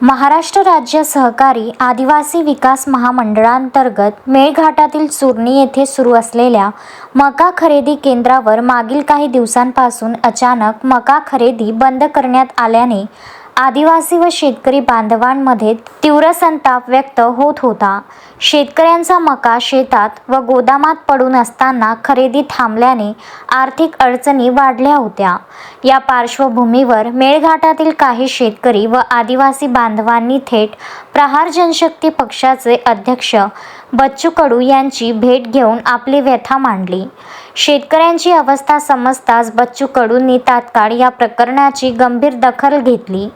महाराष्ट्र राज्य सहकारी आदिवासी विकास महामंडळांतर्गत मेळघाटातील चुरणी येथे सुरू असलेल्या मका खरेदी केंद्रावर मागील काही दिवसांपासून अचानक मका खरेदी बंद करण्यात आल्याने आदिवासी व शेतकरी बांधवांमध्ये तीव्र संताप व्यक्त होत होता। शेतकऱ्यांचा मका शेतात व गोदामात पडून असताना खरेदी थांबल्याने आर्थिक अडचणी वाढल्या होत्या। या पार्श्वभूमीवर मेळघाटातील काही शेतकरी व आदिवासी बांधवांनी थेट प्रहार जनशक्ती पक्षाचे अध्यक्ष बच्चू कडू यांची भेट घेऊन आपली व्यथा मांडली। शेतकऱ्यांची अवस्था समजताच बच्चू कडूंनी तात्काळ या प्रकरणाची गंभीर दखल घेतली।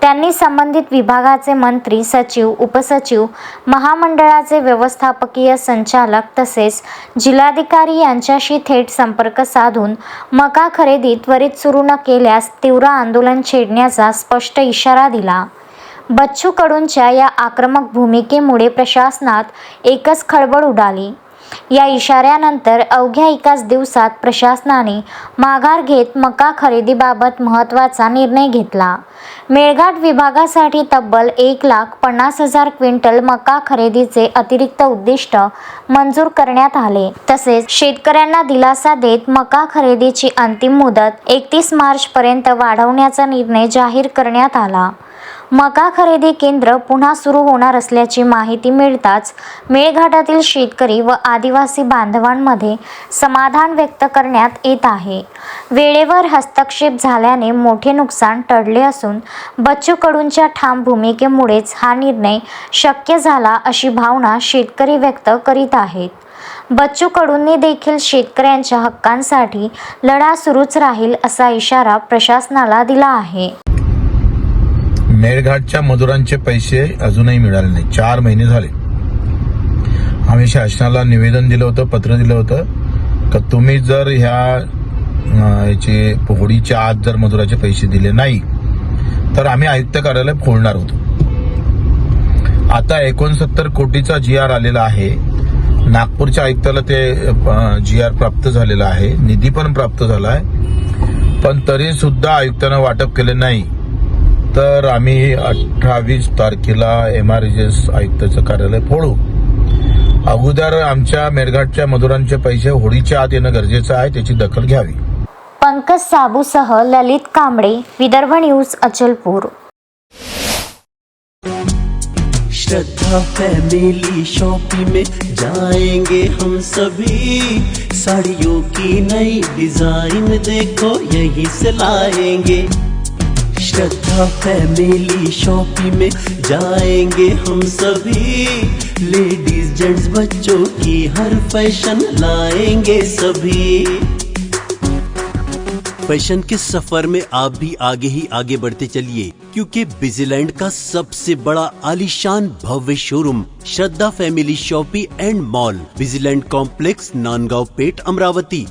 त्यांनी संबंधित विभागाचे मंत्री, सचिव, उपसचिव, महामंडळाचे व्यवस्थापकीय संचालक तसेच जिल्हाधिकारी यांच्याशी थेट संपर्क साधून मका खरेदी त्वरित सुरू न केल्यास तीव्र आंदोलन छेडण्याचा स्पष्ट इशारा दिला। बच्चू कडूंच्या या आक्रमक भूमिकेमुळे प्रशासनात एकच खळबळ उडाली। या इशाऱ्यानंतर अवघ्या एकाच दिवसात प्रशासनाने माघार घेत मका खरेदीबाबत महत्त्वाचा निर्णय घेतला। मेळघाट विभागासाठी तब्बल 1,50,000 क्विंटल मका खरेदीचे अतिरिक्त उद्दिष्ट मंजूर करण्यात आले। तसेच शेतकऱ्यांना दिलासा देत मका खरेदीची अंतिम मुदत 31 मार्चपर्यंत वाढवण्याचा निर्णय जाहीर करण्यात आला। मका खरेदी केंद्र पुन्हा सुरू होणार असल्याची माहिती मिळताच मेळघाटातील शेतकरी व आदिवासी बांधवांमध्ये समाधान व्यक्त करण्यात येत आहे। वेळेवर हस्तक्षेप झाल्याने मोठे नुकसान टळले असून बच्चू कडूंच्या ठाम भूमिकेमुळेच हा निर्णय शक्य झाला अशी भावना शेतकरी व्यक्त करीत आहेत। बच्चू कडूंनी देखील शेतकऱ्यांच्या हक्कांसाठी लढा सुरूच राहील असा इशारा प्रशासनाला दिला आहे। मेळघाटच्या मजुरांचे पैसे अजूनही मिळाले नाही। 4 महिने झाले। आम्ही शासनाला निवेदन दिलं होतं, पत्र दिलं होतं की तुम्ही जर ह्याचे होळीच्या आत जर मजुराचे पैसे दिले नाही तर आम्ही आयुक्त कार्यालय फोडणार होतो। आता 69 कोटीचा GR आलेला आहे। नागपूरच्या आयुक्ताला ते GR प्राप्त झालेला आहे, निधी पण प्राप्त झाला आहे, पण तरी सुद्धा आयुक्तांना वाटप केले नाही। तर आम्ही 28 तारखेला MRGS आयुक्ताचं कार्यालय फोडू। अगोदर आमच्या मेळघाटच्या मजुरांचे पैसे होळीच्या आत येणं गरजेचं आहे, त्याची दखल घ्यावी। पंकज साबूसह ललित कांबळे, विदर्भ न्यूज, अचलपूर। श्रद्धा फैमिली शॉपिंग में जाएंगे हम सभी, साड़ियों की नई डिजाइन देखो यहीं से लाएंगे। श्रद्धा फैमिली शॉपिंग में जाएंगे हम सभी, लेडीज जेंट्स बच्चों की हर फैशन लाएंगे सभी। फैशन के सफर में आप भी आगे ही आगे बढ़ते चलिए, क्योंकि बिजीलैंड का सबसे बड़ा आलीशान भव्य showroom Shraddha family shopping and mall, Busyland complex, Nandgaon Peth, Amravati.